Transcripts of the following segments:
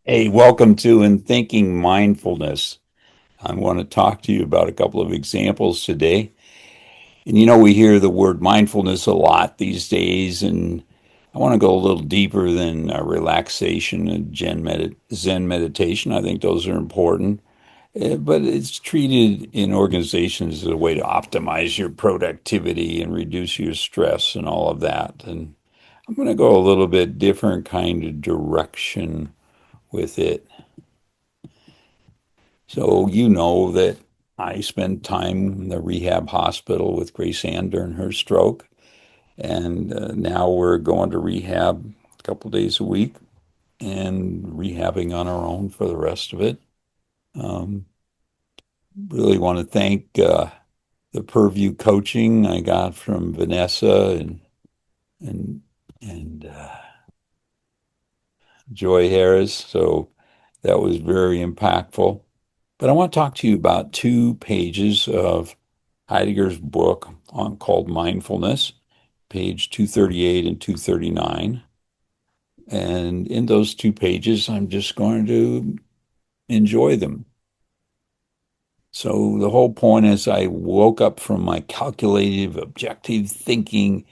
Hey, welcome to enTHINKing Mindfulness. I want to talk to you about a couple of examples today. And we hear the word mindfulness a lot these days, and I want to go a little deeper than relaxation and Zen meditation. I think those are important, but it's treated in organizations as a way to optimize your productivity and reduce your stress and all of that. And I'm going to go a little bit different kind of direction with it. So you know that I spent time in the rehab hospital with Grace Ann during her stroke, and now we're going to rehab a couple days a week and rehabbing on our own for the rest of it. Um, really want to thank the Perview coaching I got from Vanessa and and Joy Harris. So that was very impactful. But I want to talk to you about 2 pages of Heidegger's book called Mindfulness, page 238 and 239. And in those 2 pages, I'm just going to enjoy them. So the whole point is I woke up from my calculative, objective thinking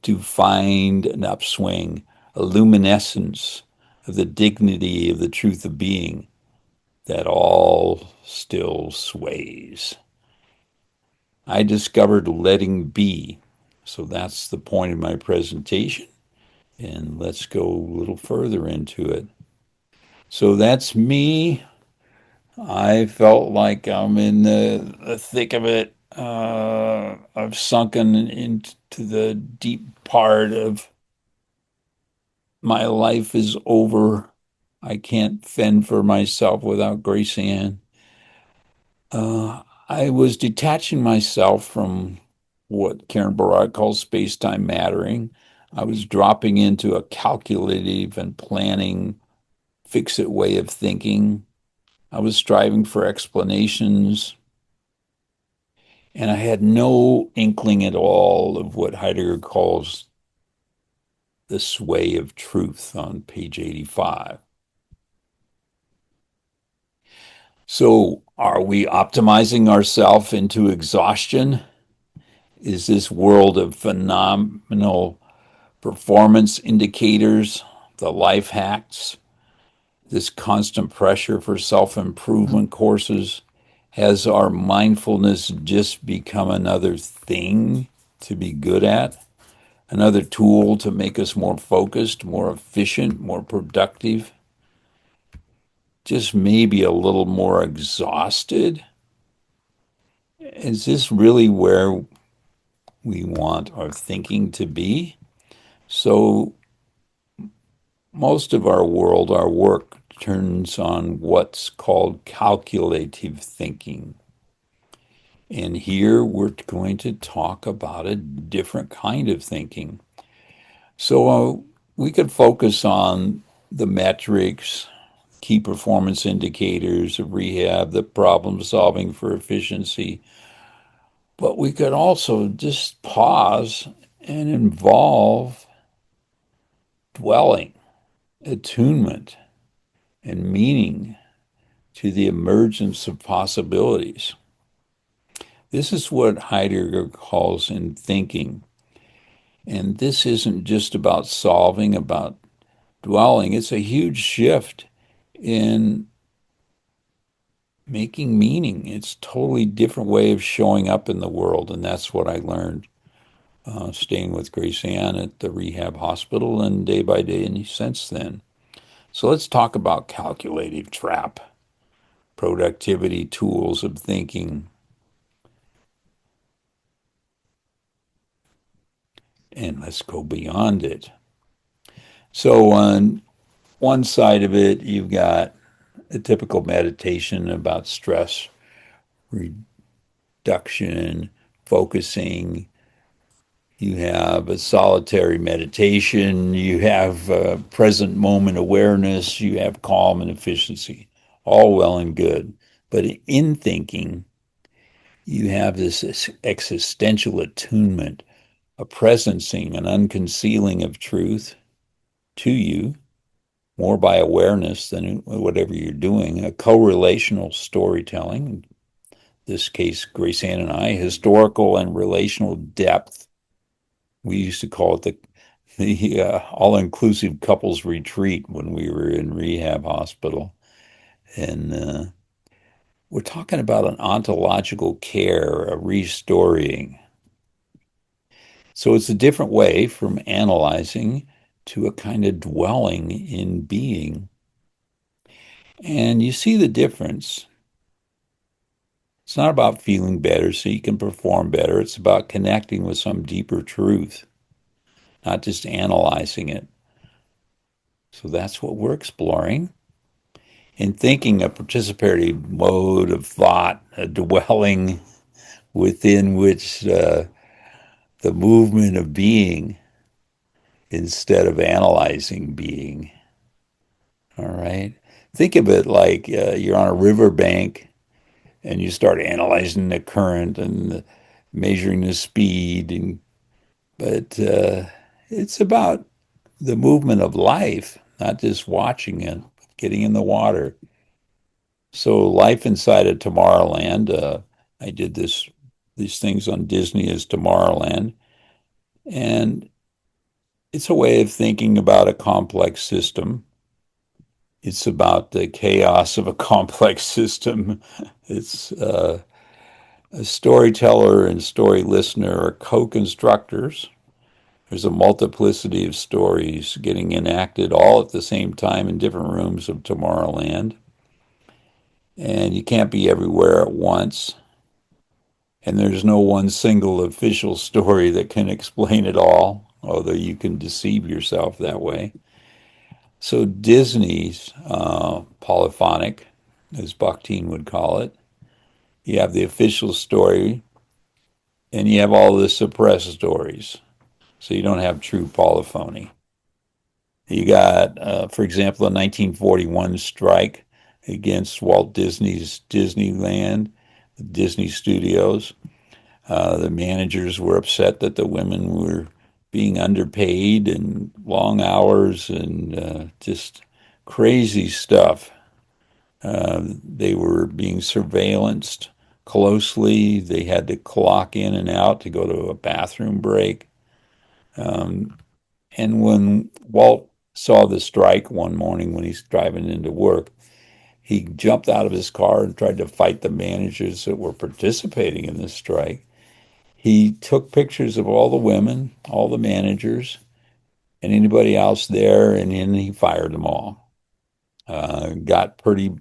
to find an upswing, a luminescence of the dignity of the truth of being that all still sways. I discovered letting be. So that's the point of my presentation. And let's go a little further into it. So that's me. I felt like I'm in the thick of it. I've sunken into the deep part of my life is over. I can't fend for myself without Grace Ann. I was detaching myself from what Karen Barad calls space-time mattering. I was dropping into a calculative and planning, fix-it way of thinking. I was striving for explanations, and I had no inkling at all of what Heidegger calls the sway of truth on page 85. So, are we optimizing ourselves into exhaustion? Is this world of phenomenal performance indicators, the life hacks, this constant pressure for self improvement courses? Has our mindfulness just become another thing to be good at? Another tool to make us more focused, more efficient, more productive? Just maybe a little more exhausted? Is this really where we want our thinking to be? So, most of our world, our work turns on what's called calculative thinking. And here we're going to talk about a different kind of thinking. So we could focus on the metrics, key performance indicators of rehab, the problem solving for efficiency, but we could also just pause and involve dwelling, attunement, and meaning to the emergence of possibilities. This is what Heidegger calls enTHINKing. And this isn't just about solving, about dwelling. It's a huge shift in making meaning. It's a totally different way of showing up in the world. And that's what I learned staying with Grace Ann at the rehab hospital and day by day and since then. So let's talk about calculative trap, productivity tools of thinking, and let's go beyond it. So, on one side of it, you've got a typical meditation about stress reduction, focusing. You have a solitary meditation. You have present moment awareness. You have calm and efficiency. All well and good. But in thinking, you have this existential attunement, a presencing, an unconcealing of truth to you, more by awareness than whatever you're doing. A co-relational storytelling, in this case, Grace Ann and I, historical and relational depth. We used to call it the all-inclusive couples retreat when we were in rehab hospital. And we're talking about an ontological care, a restoring. So it's a different way from analyzing to a kind of dwelling in being. And you see the difference. It's not about feeling better so you can perform better. It's about connecting with some deeper truth, not just analyzing it. So that's what we're exploring. In thinking, a participatory mode of thought, a dwelling within which the movement of being instead of analyzing being. All right. Think of it like you're on a riverbank and you start analyzing the current and measuring the speed. But it's about the movement of life, not just watching it, getting in the water. So life inside of Tomorrowland, I did these things on Disney as Tomorrowland, and it's a way of thinking about a complex system. It's about the chaos of a complex system. It's a storyteller and story listener are co-constructors. There's a multiplicity of stories getting enacted all at the same time in different rooms of Tomorrowland. And you can't be everywhere at once. And there's no one single official story that can explain it all, although you can deceive yourself that way. So Disney's polyphonic, as Bakhtin would call it, you have the official story and you have all the suppressed stories. So you don't have true polyphony. You got, for example, the 1941 strike against Walt Disney's Disneyland, the Disney Studios. The managers were upset that the women were being underpaid and long hours and just crazy stuff. They were being surveillanced closely. They had to clock in and out to go to a bathroom break. Um, and when Walt saw the strike one morning when he's driving into work, he jumped out of his car and tried to fight the managers that were participating in the strike. He took pictures of all the women, all the managers, and anybody else there, and then he fired them all. Got pretty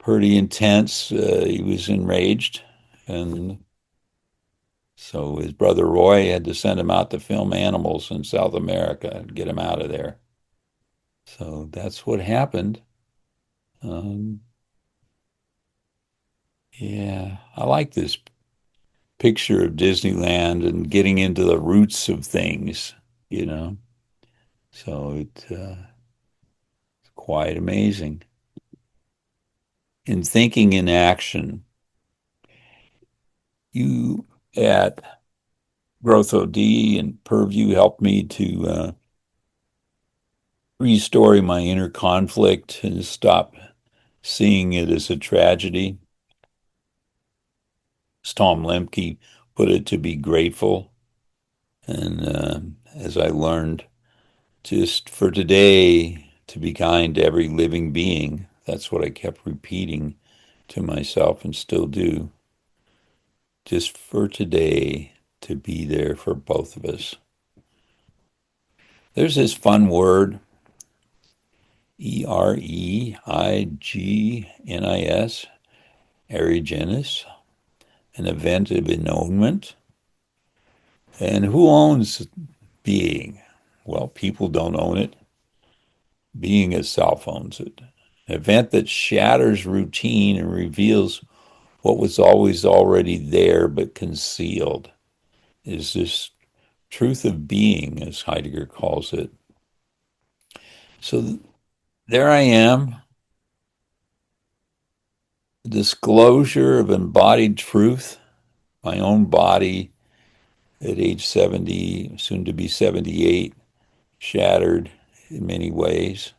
intense. He was enraged, and so his brother Roy had to send him out to film animals in South America and get him out of there. So that's what happened. Um, yeah, I like this picture of Disneyland and getting into the roots of things, you know. So it's quite amazing. In thinking in action, you at GrowthOD and Perview helped me to restore my inner conflict and stop seeing it as a tragedy. As Tom Lemke put it, to be grateful. And as I learned, just for today, to be kind to every living being. That's what I kept repeating to myself and still do. Just for today, to be there for both of us. There's this fun word, Eregnis, Erigenis, an event of ennonement. And who owns being? Well, people don't own it. Being itself owns it. An event that shatters routine and reveals what was always already there but concealed is this truth of being, as Heidegger calls it. So there I am, disclosure of embodied truth, my own body at age 70, soon to be 78, shattered in many ways.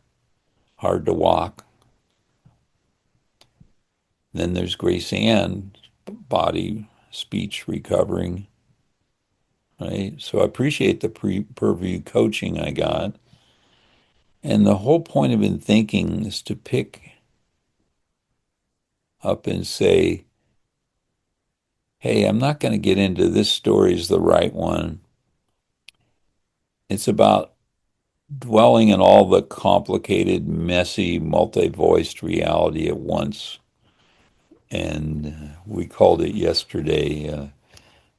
hard to walk. Then there's Grace Ann, body, speech recovering, right? So I appreciate the Perview coaching I got. And the whole point of enTHINKing is to pick up and say, hey, I'm not going to get into this story is the right one. It's about dwelling in all the complicated, messy, multi-voiced reality at once. And we called it yesterday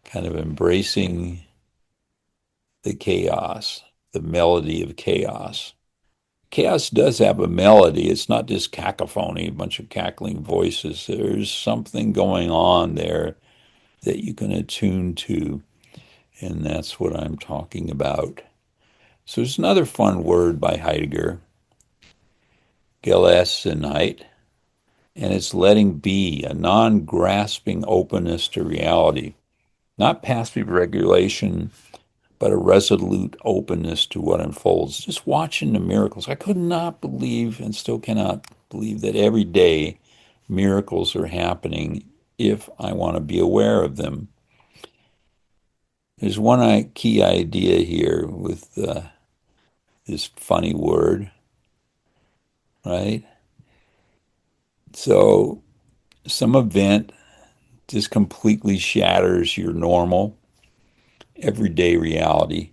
kind of embracing the chaos, the melody of chaos. Chaos does have a melody. It's not just cacophony, a bunch of cackling voices. There's something going on there that you can attune to, and that's what I'm talking about. So there's another fun word by Heidegger, Gelassenheit, and it's letting be, a non-grasping openness to reality, not passive regulation, but a resolute openness to what unfolds. Just watching the miracles. I could not believe and still cannot believe that every day miracles are happening if I want to be aware of them. There's one key idea here with this funny word, right? So some event just completely shatters your normal everyday reality.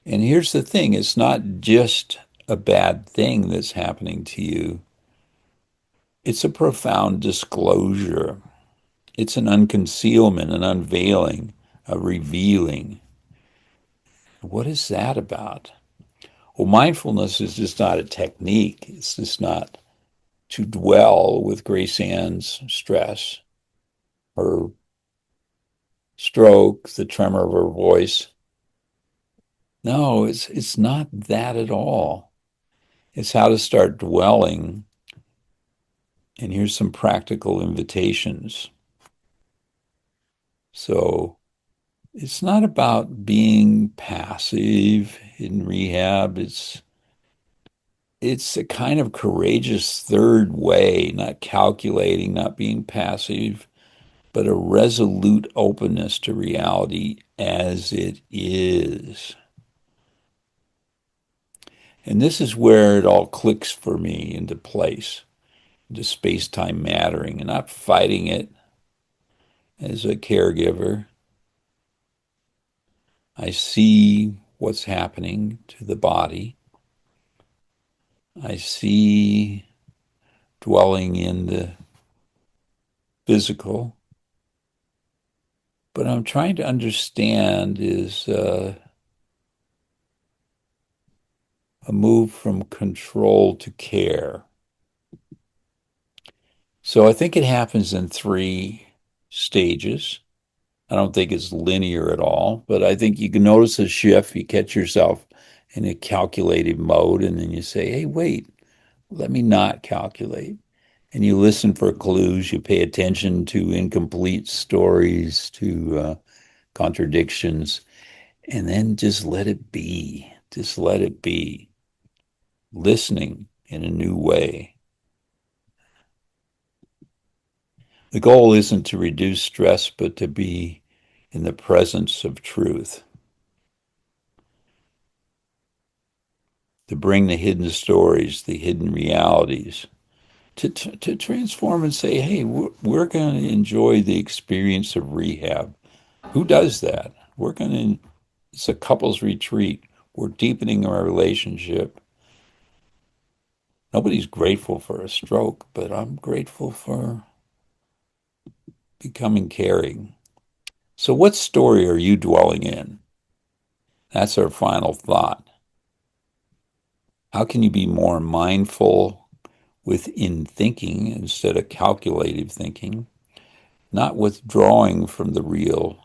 And here's the thing, it's not just a bad thing that's happening to you. It's a profound disclosure. It's an unconcealment, an unveiling, a revealing. What is that about? Well, mindfulness is just not a technique. It's just not to dwell with Grace Ann's stress, her stroke, the tremor of her voice. No, it's not that at all. It's how to start dwelling. And here's some practical invitations. So it's not about being passive in rehab. It's a kind of courageous third way, not calculating, not being passive, but a resolute openness to reality as it is. And this is where it all clicks for me into place, into space-time mattering, and not fighting it as a caregiver. I see what's happening to the body. I see dwelling in the physical. But I'm trying to understand is a move from control to care. So I think it happens in three stages. I don't think it's linear at all, but I think you can notice a shift. You catch yourself in a calculated mode, and then you say, hey, wait, let me not calculate. And you listen for clues. You pay attention to incomplete stories, to contradictions, and then just let it be. Just let it be. Listening in a new way. The goal isn't to reduce stress, but to be in the presence of truth, to bring the hidden stories, the hidden realities, to transform and say, hey, we're going to enjoy the experience of rehab. Who does that? It's a couples retreat. We're deepening our relationship. Nobody's grateful for a stroke, but I'm grateful for becoming caring. So, what story are you dwelling in? That's our final thought. How can you be more mindful within thinking instead of calculative thinking? Not withdrawing from the real,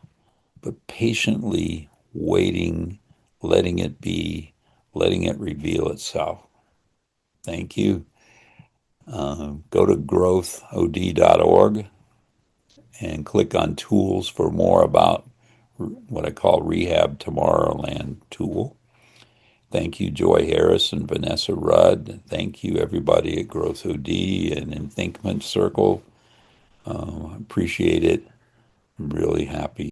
but patiently waiting, letting it be, letting it reveal itself. Thank you. Go to growthod.org and click on tools for more about what I call Rehab Tomorrowland tool. Thank you, Joy Harris and Vanessa Rudd. Thank you, everybody at GrowthOD and enTHINK Circle. Appreciate it. I'm really happy.